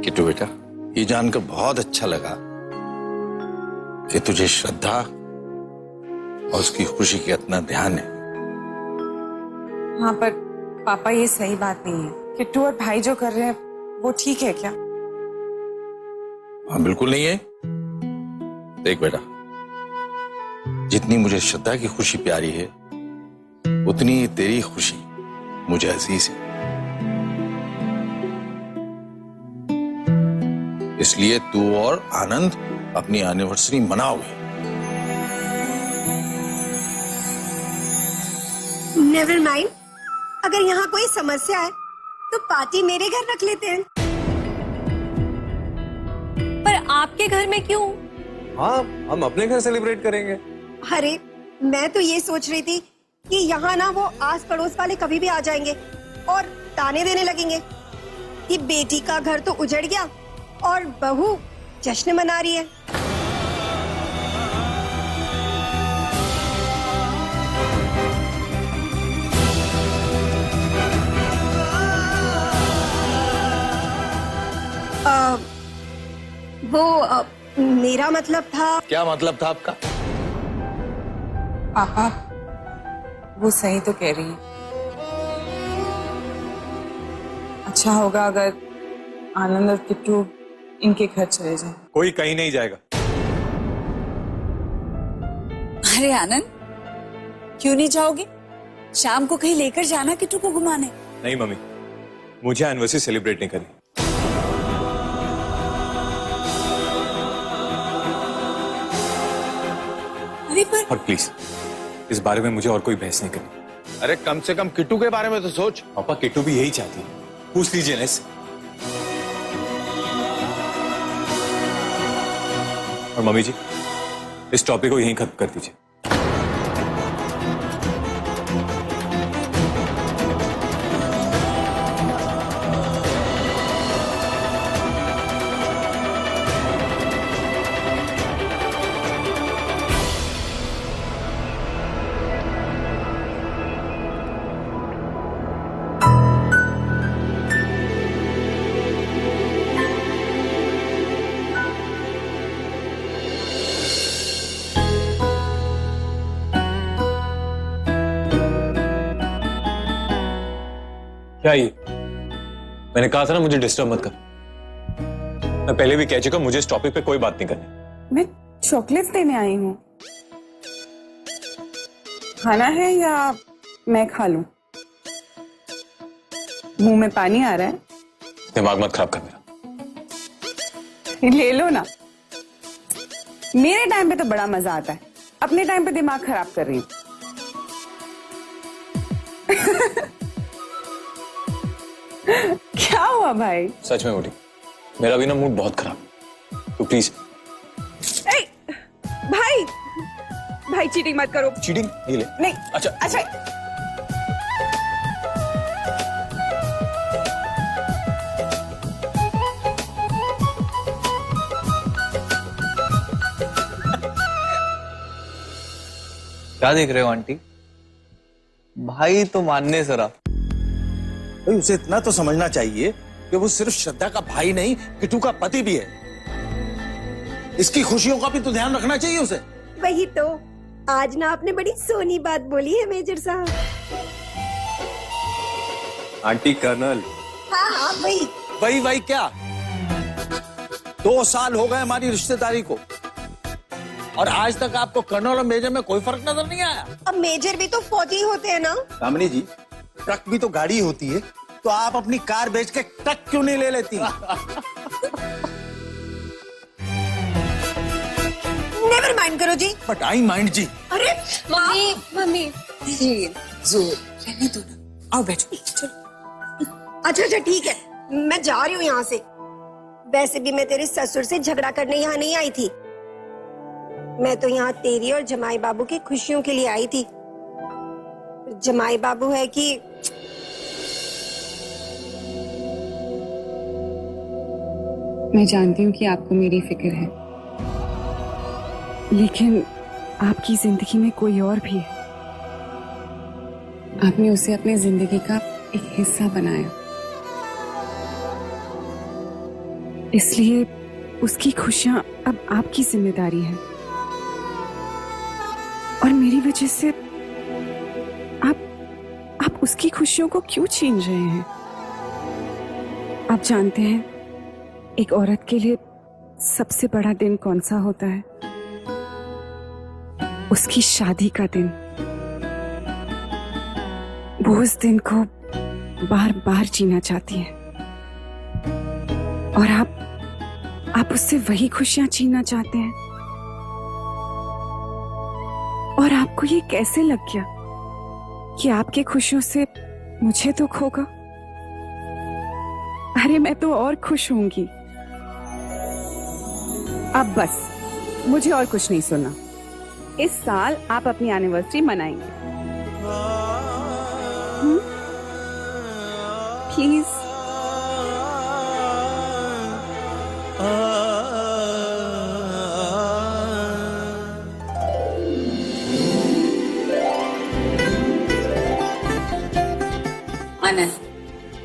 किट्टू बेटा, ये जानकर बहुत अच्छा लगा कि तुझे श्रद्धा और उसकी खुशी का इतना ध्यान है। हाँ, पर पापा ये सही बात नहीं है। किट्टू और भाई जो कर रहे हैं वो ठीक है क्या? हाँ, बिल्कुल नहीं है। देख बेटा, जितनी मुझे श्रद्धा की खुशी प्यारी है उतनी तेरी खुशी मुझे अजीज है। इसलिए तू और आनंद अपनी एनिवर्सरी मनाओगे। नेवर माइंड, अगर यहाँ कोई समस्या है तो पार्टी मेरे घर रख लेते हैं। पर आपके घर में क्यों? हाँ, हम अपने घर सेलिब्रेट करेंगे। अरे, मैं तो ये सोच रही थी कि यहाँ ना वो आस पड़ोस वाले कभी भी आ जाएंगे और ताने देने लगेंगे कि बेटी का घर तो उजड़ गया और बहू जश्न मना रही है। मेरा मतलब था। क्या मतलब था आपका? पापा वो सही तो कह रही है। अच्छा होगा अगर आनंद और किट्टू इनके घर चले जाएं। कोई कहीं नहीं जाएगा। अरे आनंद, क्यों नहीं जाओगे? शाम को कहीं लेकर जाना किट्टू को घुमाने। नहीं मम्मी, मुझे एनिवर्सरी सेलिब्रेट नहीं करनी। अरे पर और प्लीज इस बारे में मुझे और कोई बहस नहीं करनी। अरे कम से कम किट्टू के बारे में तो सोच। पापा, किट्टू भी यही चाहती है, पूछ लीजिए ना इससे। और मम्मी जी, इस टॉपिक को यहीं खत्म कर दीजिए। क्या ये? मैंने कहा था ना मुझे डिस्टर्ब मत कर। मैं पहले भी कह चुका, मुझे इस टॉपिक पे कोई बात नहीं करनी। मैं चॉकलेट्स देने आई हूँ। खाना है या मैं खा लूं? मुंह में पानी आ रहा है। दिमाग मत खराब कर मेरा। ले लो ना। मेरे टाइम पे तो बड़ा मजा आता है, अपने टाइम पे दिमाग खराब कर रही हूँ। क्या हुआ भाई? सच में उठी, मेरा भी ना मूड बहुत खराब। तो प्लीज। भाई भाई चीटिंग मत करो। चीटिंग नहीं ले। नहीं। अच्छा अच्छा, क्या देख रहे हो आंटी? भाई तो मानने जरा। भाई उसे इतना तो समझना चाहिए कि वो सिर्फ श्रद्धा का भाई नहीं, किट्टू का पति भी है। इसकी खुशियों का भी तो ध्यान रखना चाहिए उसे। वही तो, आज ना आपने बड़ी सोनी बात बोली है मेजर साहब। Aunty colonel. हाँ हाँ वही। वही क्या? 2 साल हो गए हमारी रिश्तेदारी को और आज तक आपको कर्नल और मेजर में कोई फर्क नजर नहीं आया। अब मेजर भी तो फौजी होते हैं ना। कामिनी जी, ट्रक भी तो गाड़ी होती है, तो आप अपनी कार बेच के ट्रक क्यों नहीं ले लेती? नेवर माइंड करो जी। बट आई माइंड जी। अरे मम्मी मम्मी जोर रहने दो ना, आओ बैठो चलो। अच्छा ठीक है, मैं जा रही हूँ यहाँ से। वैसे भी मैं तेरे ससुर से झगड़ा करने यहाँ नहीं आई थी। मैं तो यहाँ तेरी और जमाई बाबू की खुशियों के लिए आई थी। जमाई बाबू है कि मैं जानती हूँ कि आपको मेरी फिक्र है, लेकिन आपकी जिंदगी में कोई और भी है। आपने उसे अपनी जिंदगी का एक हिस्सा बनाया। इसलिए उसकी खुशियां अब आपकी जिम्मेदारी है और मेरी वजह से आप उसकी खुशियों को क्यों छीन रहे हैं? आप जानते हैं एक औरत के लिए सबसे बड़ा दिन कौन सा होता है? उसकी शादी का दिन। वो उस दिन को बार बार जीना चाहती है और आप उससे वही खुशियां छीनना चाहते हैं। और आपको ये कैसे लग गया कि आपके खुशियों से मुझे दुख होगा? अरे मैं तो और खुश होंगी। अब बस मुझे और कुछ नहीं सुनना। इस साल आप अपनी एनिवर्सरी मनाएंगे। प्लीज।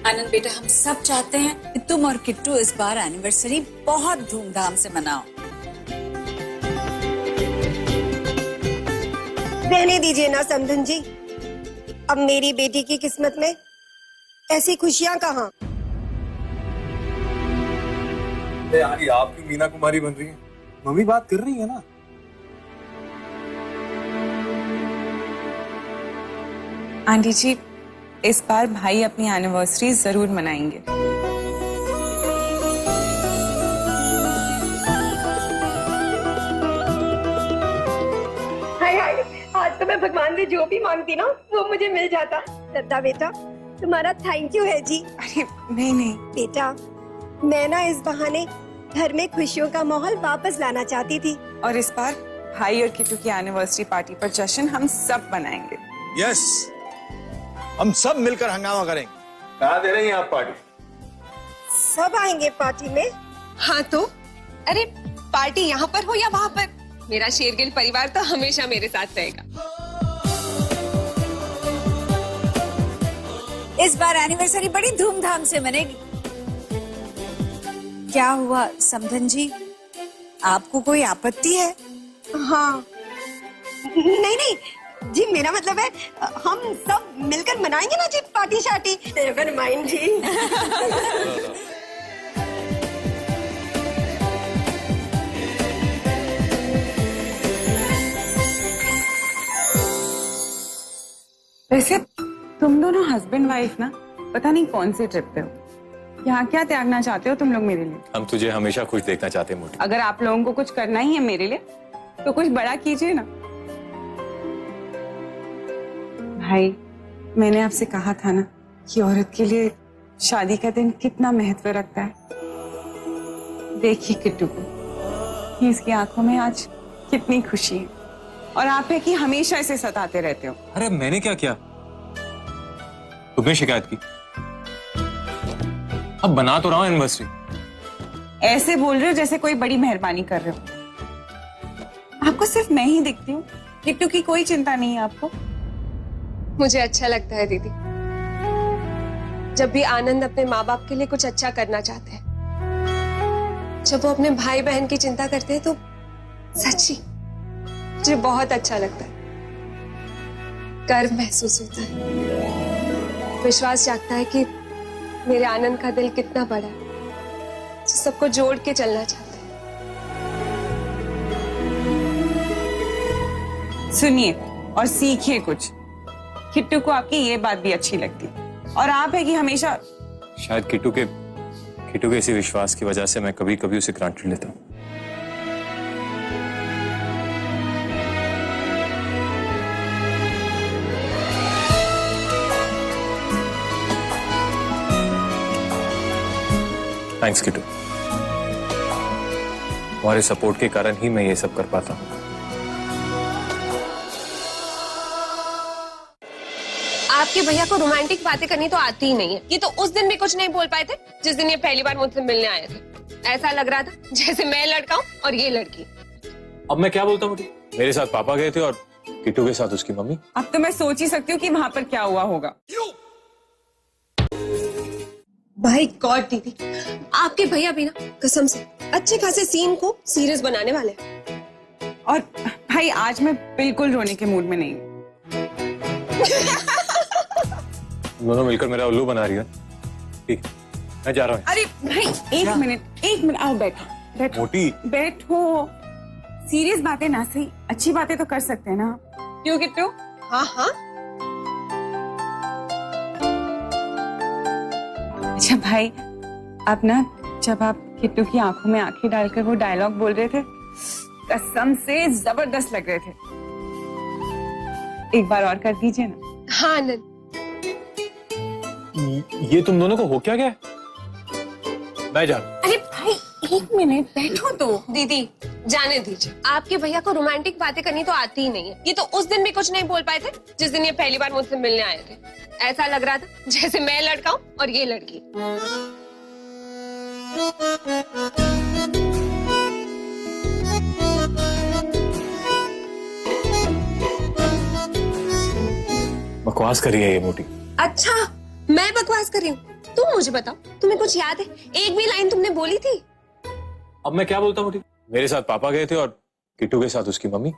आनंद बेटा, हम सब चाहते हैं कि तुम और किट्टू इस बार एनिवर्सरी बहुत धूमधाम से मनाओ। रहने दीजिए ना समधन जी, अब मेरी बेटी की किस्मत में ऐसी खुशियां कहाँ। यार आप क्यों मीना कुमारी बन रही है? मम्मी बात कर रही है ना। आंटी जी, इस बार भाई अपनी एनिवर्सरी जरूर मनाएंगे। हाय हाय, आज तो मैं भगवान से जो भी मांगती ना वो मुझे मिल जाता। श्रद्धा बेटा, तुम्हारा थैंक यू है जी। अरे नहीं बेटा, मैं ना इस बहाने घर में खुशियों का माहौल वापस लाना चाहती थी। और इस बार भाई और किट्टू की एनिवर्सरी पार्टी पर जश्न हम सब मनाएंगे। यस, हम सब मिलकर हंगामा करेंगे। कहाँ दे रही हैं आप पार्टी? सब आएंगे पार्टी में। हाँ तो अरे पार्टी यहाँ पर हो या वहाँ पर, मेरा शेरगिल परिवार तो हमेशा मेरे साथ रहेगा। इस बार एनिवर्सरी बड़ी धूमधाम से मनेगी। क्या हुआ समधन जी, आपको कोई आपत्ति है? हाँ, नहीं जी, मेरा मतलब है हम सब मिलकर मनाएंगे ना जी पार्टी शार्टी। नेवर माइंड जी। वैसे तुम दोनों हस्बैंड वाइफ ना पता नहीं कौन से ट्रिप पे हो। यहाँ क्या त्यागना चाहते हो तुम लोग मेरे लिए? हम तुझे हमेशा खुश देखना चाहते हैं मोटी। अगर आप लोगों को कुछ करना ही है मेरे लिए तो कुछ बड़ा कीजिए ना। भाई, मैंने आपसे कहा था ना कि औरत के लिए शादी का दिन कितना महत्व रखता है। देखिए किट्टू को, कि इसकी आंखों में आज कितनी खुशी है और आप है कि हमेशा इसे सताते रहते हो। अरे मैंने क्या किया? तुमने शिकायत की? अब बना तो रहा हूं एनिवर्सरी। ऐसे बोल रहे हो जैसे कोई बड़ी मेहरबानी कर रहे हो। आपको सिर्फ मैं ही दिखती हूँ, किट्टू की कोई चिंता नहीं है आपको। मुझे अच्छा लगता है दीदी, जब भी आनंद अपने माँ बाप के लिए कुछ अच्छा करना चाहते हैं, जब वो अपने भाई बहन की चिंता करते हैं तो सच्ची मुझे बहुत अच्छा लगता है। गर्व महसूस होता है, विश्वास जागता है कि मेरे आनंद का दिल कितना बड़ा है, जो सबको जोड़ के चलना चाहता है। सुनिए और सीखिए कुछ। किट्टू को आपकी ये बात भी अच्छी लगती और आप है कि हमेशा। शायद किट्टू के इसी विश्वास की वजह से मैं कभी कभी उसे ग्रांटेड लेता हूँ। थैंक्स किट्टू, तुम्हारे सपोर्ट के कारण ही मैं ये सब कर पाता हूँ। आपके भैया को रोमांटिक बातें करनी तो आती ही नहीं है। ये तो उस दिन भी कुछ नहीं बोल पाए थे जिस दिन ये पहली बार मुझसे मिलने आए थे। ऐसा लग रहा था जैसे मैं लड़का हूँ और ये लड़की। अब मैं क्या बोलता हूँ? मेरे साथ पापा गए थे और किट्टू के साथ उसकी मम्मी। अब तो मैं सोच ही सकती हूँ कि वहां पर क्या हुआ होगा। भाई गॉड दीदी, आपके भैया भी ना कसम से अच्छे खासे सीन को सीरियस बनाने वाले हैं। और भाई आज मैं बिल्कुल रोने के मूड में नहीं हूँ। दोनों मिलकर मेरा उल्लू बना रही है। ठीक, मैं जा रहा हूँ। अरे भाई एक मिनट आओ, बैठो मोटी बैठो। सीरियस बातें ना सही, अच्छी बातें तो कर सकते हैं ना, क्यों किट्टू? हाँ हाँ, अच्छा भाई, अब ना जब आप किट्टू की आंखों में आंखें डालकर वो डायलॉग बोल रहे थे, कसम से जबरदस्त लग रहे थे। एक बार और कर दीजिए ना। हाँ आनंद, ये तुम दोनों को हो क्या गया? मैं जा रहा हूँ। अरे भाई एक मिनट बैठो तो। दीदी जाने दीजिए, आपके भैया को रोमांटिक बातें करनी तो आती ही नहीं है। ये तो उस दिन भी कुछ नहीं बोल पाए थे जिस दिन ये पहली बार मुझसे मिलने आए थे। ऐसा लग रहा था जैसे मैं लड़का हूँ और ये लड़की। बकवास कर रही है ये मोटी। अच्छा, मैं बकवास कर रही हूँ? तुम मुझे बताओ, तुम्हें कुछ याद है? एक भी लाइन तुमने बोली थी? अब मैं क्या बोलता मोटी? मेरे साथ पापा गए थे और किट्टू के साथ उसकी मम्मी।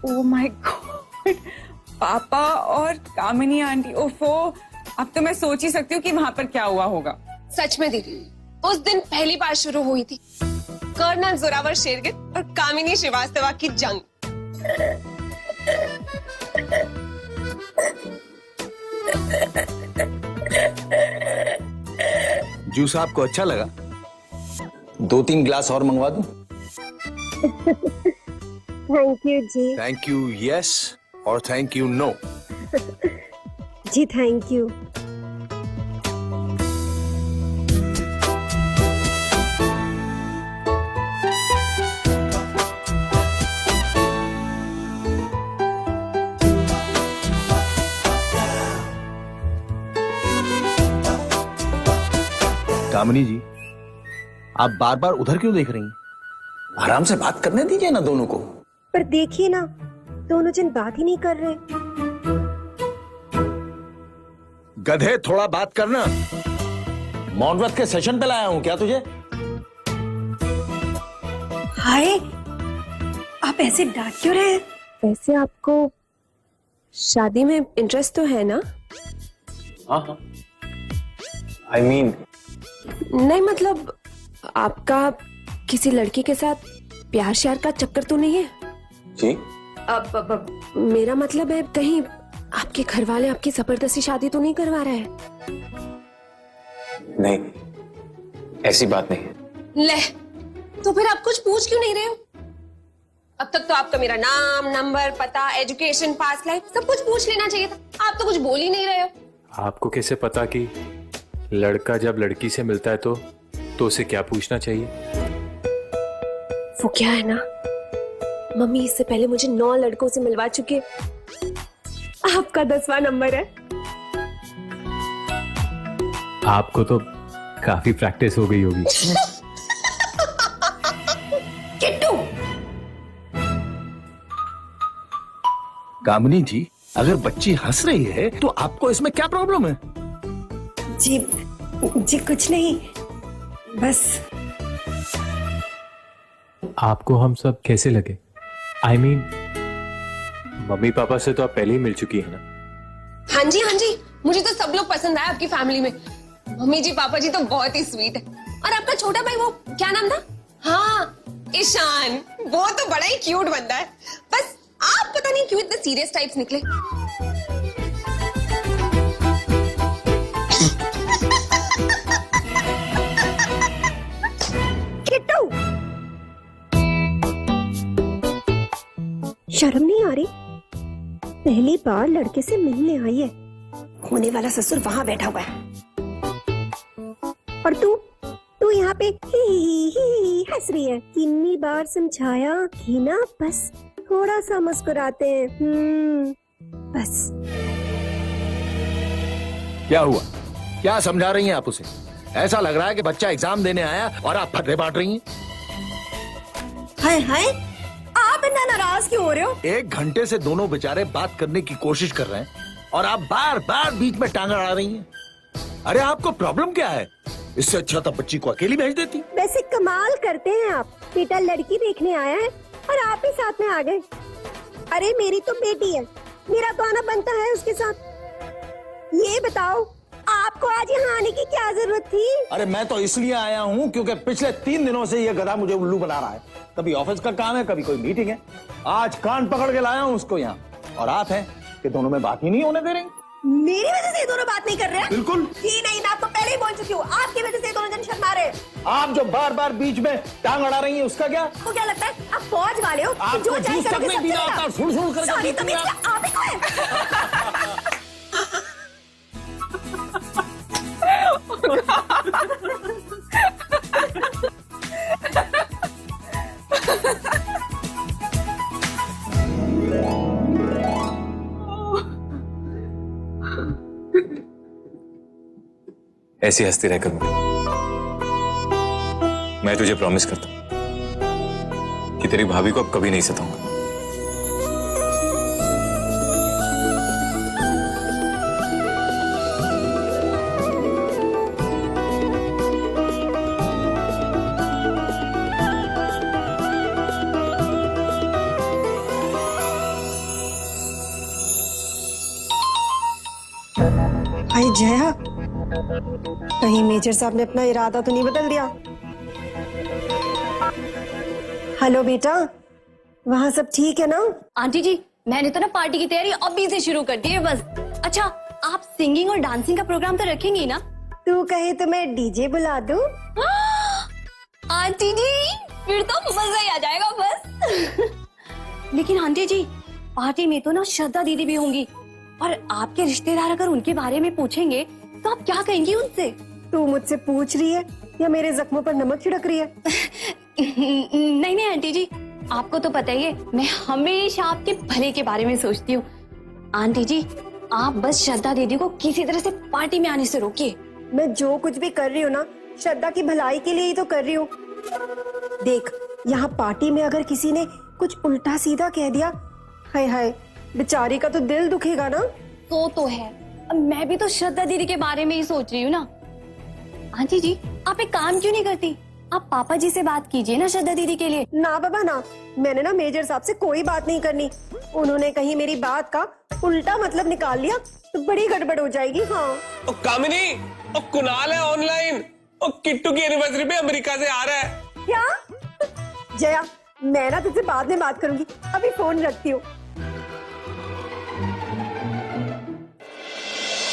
ओह माय गॉड, पापा और कामिनी आंटी, ओफो, अब तो मैं सोच ही सकती हूँ कि वहां पर क्या हुआ होगा। सच में दीदी, उस दिन पहली बार शुरू हुई थी कर्नल जोरावर शेरगिल और कामिनी श्रीवास्तवा की जंग। जूस आपको अच्छा लगा? 2-3 ग्लास और मंगवा दूं? थैंक यू जी। थैंक यू यस और थैंक यू नो। जी थैंक यू। कामिनी जी, आप बार बार उधर क्यों देख रही हैं? आराम से बात करने दीजिए ना दोनों को। पर देखिए ना, दोनों जन बात ही नहीं कर रहे। गधे, थोड़ा बात करना। मौन व्रत के सेशन पे लाया हूं क्या तुझे? हाय, आप ऐसे डांट क्यों रहे हैं? वैसे आपको शादी में इंटरेस्ट तो है ना? हाँ हाँ, I mean, नहीं मतलब आपका किसी लड़की के साथ प्यार श्यार का चक्कर तो नहीं है? जी अब मेरा मतलब है कहीं आपके घर वाले आपकी जबरदस्ती शादी तो नहीं करवा रहे हैं? नहीं, ऐसी बात नहीं है। ले, तो फिर आप कुछ पूछ क्यों नहीं रहे हो? अब तक तो आपका मेरा नाम, नंबर, पता, एजुकेशन, पास्ट लाइफ सब कुछ पूछ लेना चाहिए था। आप तो कुछ बोल ही नहीं रहे हो। आपको कैसे पता कि लड़का जब लड़की से मिलता है तो उसे क्या पूछना चाहिए? वो क्या है ना, मम्मी इससे पहले मुझे 9 लड़कों से मिलवा चुके, आपका 10वां नंबर है। आपको तो काफी प्रैक्टिस हो गई होगी। किट्टू, कामिनी जी, अगर बच्ची हंस रही है तो आपको इसमें क्या प्रॉब्लम है? जी जी कुछ नहीं, बस। आपको हम सब कैसे लगे? I mean, मम्मी पापा से तो आप पहले ही मिल चुकी है ना? हाँ जी हाँ जी, मुझे तो सब लोग पसंद आए आपकी फैमिली में। मम्मी जी पापा जी तो बहुत ही स्वीट है। और आपका छोटा भाई, वो क्या नाम था? हाँ, ईशान, वो तो बड़ा ही क्यूट बंदा है। बस आप पता नहीं क्यों इतने सीरियस टाइप्स निकले। किट्टू, शर्म नहीं आ रही? पहली बार लड़के से मिलने आई है, होने वाला ससुर वहां बैठा हुआ है, और तू यहाँ पे ही हंस रही है। कितनी बार समझाया कि ना बस थोड़ा सा मुस्कुराते हैं। बस। क्या हुआ? क्या समझा रही हैं आप उसे? ऐसा लग रहा है कि बच्चा एग्जाम देने आया और आप फर्रे बांट रही हैं। हाय हाय, आप इतना नाराज क्यों हो रहे हो? 1 घंटे से दोनों बेचारे बात करने की कोशिश कर रहे हैं और आप बार बार बीच में टांग अड़ा रही हैं। अरे आपको प्रॉब्लम क्या है? इससे अच्छा तो बच्ची को अकेली भेज देती। वैसे कमाल करते हैं आप। बेटा लड़की देखने आया है और आप ही साथ में आ गए। अरे मेरी तो बेटी है, मेरा तो आना बनता है उसके साथ। ये बताओ आपको आज यहाँ आने की क्या जरूरत थी? अरे मैं तो इसलिए आया हूँ क्योंकि पिछले 3 दिनों से ये गधा मुझे उल्लू बना रहा है। कभी ऑफिस का काम है, कभी कोई मीटिंग है। आज कान पकड़ के लाया हूँ उसको यहाँ, और आप हैं कि दोनों में बात ही नहीं होने दे रही। मेरी वजह से ये दोनों बात नहीं कर रहे हैं? बिल्कुल जी नहीं, मैं आपको पहले ही बोल चुकी हूँ, आपकी वजह से ये दोनों जन शर्मा रहे हैं। आप जो बार बार बीच में टांग अड़ा रही हैं उसका क्या? आपको क्या लगता है आप फौज वाले हो? आपको जो चाहे जूस तक करोगे, नहीं सब पीना चलेगा। आता, सुड़-सुड़ करके Sorry, पीती तो हैं बीच में आप ही को है। ऐसी हंसती रह करूंगी। मैं तुझे प्रॉमिस करता हूं कि तेरी भाभी को अब कभी नहीं सताऊंगा। भाई जया, कहीं मेजर साहब ने अपना इरादा तो नहीं बदल दिया? हेलो बेटा, वहाँ सब ठीक है ना? आंटी जी, मैंने तो ना पार्टी की तैयारी अभी से शुरू कर दी है बस। अच्छा, आप सिंगिंग और डांसिंग का प्रोग्राम तो रखेंगी ना? तू कहे तो मैं डीजे बुला दूं? आंटी जी, फिर तो मजा ही आ जाएगा बस। लेकिन आंटी जी, पार्टी में तो ना श्रद्धा दीदी भी होंगी, और आपके रिश्तेदार अगर उनके बारे में पूछेंगे तो आप क्या कहेंगी उनसे? तू मुझसे पूछ रही है या मेरे जख्मों पर नमक छिड़क रही है? नहीं नहीं आंटी जी, आपको तो पता ही है, मैं हमेशा आपके भले के बारे में सोचती हूँ। आंटी जी, आप बस श्रद्धा दीदी को किसी तरह से पार्टी में आने से रोकिए। मैं जो कुछ भी कर रही हूँ ना, श्रद्धा की भलाई के लिए ही तो कर रही हूँ। देख, यहाँ पार्टी में अगर किसी ने कुछ उल्टा सीधा कह दिया, हाय हाय, बेचारी का तो दिल दुखेगा ना। तो है, अब मैं भी तो श्रद्धा दीदी के बारे में ही सोच रही हूँ ना। आंटी जी, आप एक काम क्यों नहीं करती? आप पापा जी से बात कीजिए ना श्रद्धा दीदी के लिए। ना बाबा ना, मैंने ना मेजर साहब से कोई बात नहीं करनी। उन्होंने कहीं मेरी बात का उल्टा मतलब निकाल लिया तो बड़ी गड़बड़ हो जाएगी। हाँ ओ कामिनी, ओ कुणाल है ऑनलाइन, ओ किट्टू की एनिवर्सरी पे अमेरिका से आ रहा है। क्या? जया, मैं ना तुझसे बाद में बात करूंगी, अभी फोन रखती हूँ।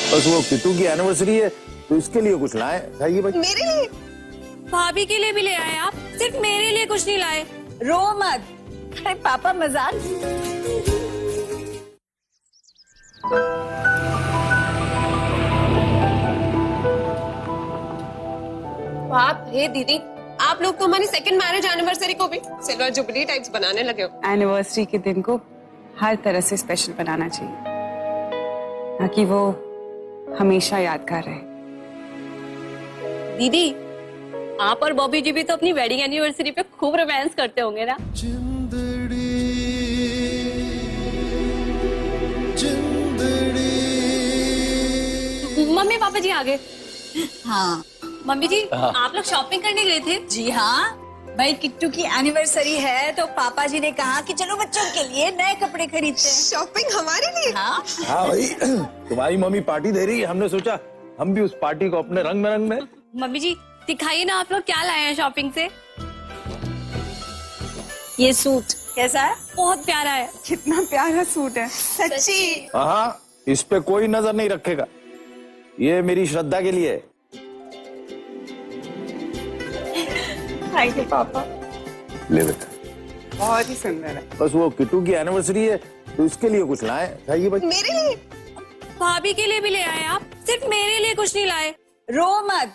बस वो किट्टू की एनिवर्सरी है तो इसके लिए कुछ लाए। खाइए भाई। मेरे लिए? भाभी के लिए भी ले आए आप, सिर्फ मेरे लिए कुछ नहीं लाए। रो मत। अरे पापा मजाक। बाप रे दीदी, आप लोग तो हमारी सेकंड मैरिज एनिवर्सरी को भी सिल्वर जुबली टाइप्स बनाने लगे हो। एनिवर्सरी के दिन को हर तरह से स्पेशल बनाना चाहिए, ताकि वो हमेशा यादगार रहे। दीदी, आप और बॉबी जी भी तो अपनी वेडिंग एनिवर्सरी पे खूब रोमांस करते होंगे ना? मम्मी पापा जी आ गए। हाँ मम्मी जी, आप लोग शॉपिंग करने गए थे? जी हाँ, भाई किट्टू की एनिवर्सरी है तो पापा जी ने कहा कि चलो बच्चों के लिए नए कपड़े खरीदते हैं। शॉपिंग हमारे लिए? हाँ हाँ भाई, तुम्हारी मम्मी पार्टी दे रही है, हमने सोचा हम भी उस पार्टी को अपने रंग में रंग में। मम्मी जी, दिखाइए ना आप लोग क्या लाए हैं शॉपिंग से। ये सूट कैसा है? बहुत प्यारा है। कितना प्यारा सूट है। सच्ची? हाँ, इस पे कोई नजर नहीं रखेगा। ये मेरी श्रद्धा के लिए। थैंक यू पापा, ले बेटा। बहुत ही सुंदर है। बस वो किट्टू की एनिवर्सरी है तो इसके लिए कुछ लाए। खाइए भाई। मेरे लिए? भाभी के लिए भी ले आए आप, सिर्फ मेरे लिए कुछ नहीं लाए। रो मत।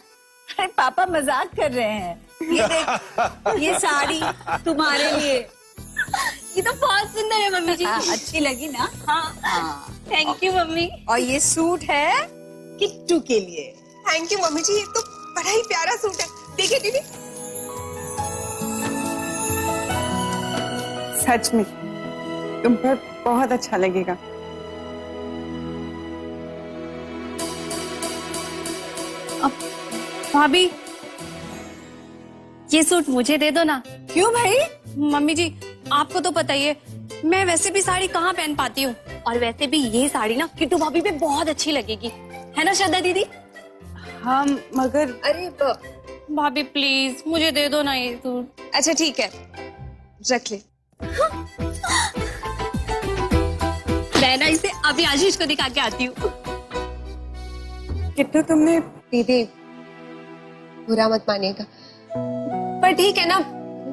अरे पापा मजाक कर रहे हैं। ये देख, ये साड़ी तुम्हारे लिए। ये तो बहुत सुंदर है मम्मी जी। हाँ, अच्छी लगी ना? हाँ, थैंक यू मम्मी। और ये सूट है किट्टू के लिए। थैंक यू मम्मी जी, ये तो बड़ा ही प्यारा सूट है। देखिए दीदी। सच में तुम पर बहुत अच्छा लगेगा। भाभी ये सूट मुझे दे दो ना। क्यों भाई? मम्मी जी आपको तो पता ही है मैं वैसे भी साड़ी कहाँ पहन पाती हूँ, और वैसे भी ये साड़ी ना किट्टू भाभी पे बहुत अच्छी लगेगी, है ना श्रद्धा दीदी? हाँ मगर अरे भाभी प्लीज मुझे दे दो ना ये सूट। अच्छा ठीक है, रख ले। मैं ना इसे अभी आशीष को दिखा के आती हूँ। किट्टू तुमने दीदी बुरा मत मानिएगा, पर ठीक है ना,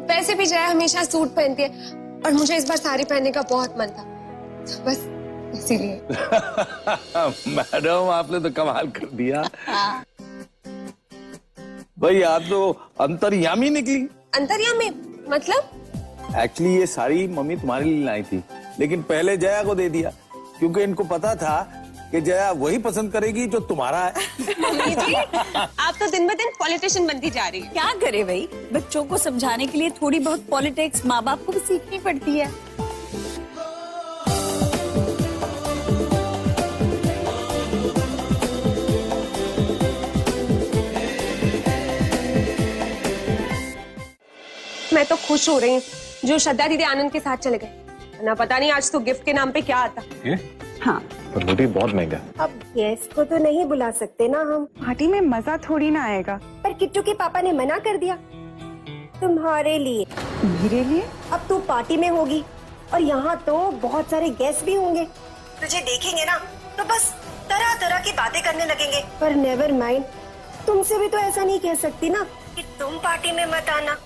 वैसे भी जया हमेशा सूट पहनती है और मुझे इस बार साड़ी पहनने का बहुत मन था, तो बस इसीलिए। मैडम आपने तो कमाल कर दिया। भाई आप तो अंतर्यामी निकली। अंतर्यामी मतलब? एक्चुअली ये साड़ी मम्मी तुम्हारे लिए लाई थी, लेकिन पहले जया को दे दिया क्योंकि इनको पता था कि जया वही पसंद करेगी जो तुम्हारा है। मम्मी जी आप तो दिन ब दिन पॉलिटिशियन बनती जा रही है। क्या करे भाई, बच्चों को समझाने के लिए थोड़ी बहुत पॉलिटिक्स माँ बाप को भी सीखनी पड़ती है। मैं तो खुश हो रही हूँ जो श्रद्धा दीदी आनंद के साथ चले गए, ना पता नहीं आज तो गिफ्ट के नाम पे क्या आता। हाँ पर रोटी बहुत महंगा। अब गेस्ट को तो नहीं बुला सकते ना हम, पार्टी में मजा थोड़ी ना आएगा। पर किट्टू के पापा ने मना कर दिया। तुम्हारे लिए। मेरे लिए? अब तू पार्टी में होगी और यहाँ तो बहुत सारे गेस्ट भी होंगे, तुझे देखेंगे ना तो बस तरह तरह की बातें करने लगेंगे। पर नेवर माइंड, तुमसे भी तो ऐसा नहीं कह सकती ना कि तुम पार्टी में मत आना।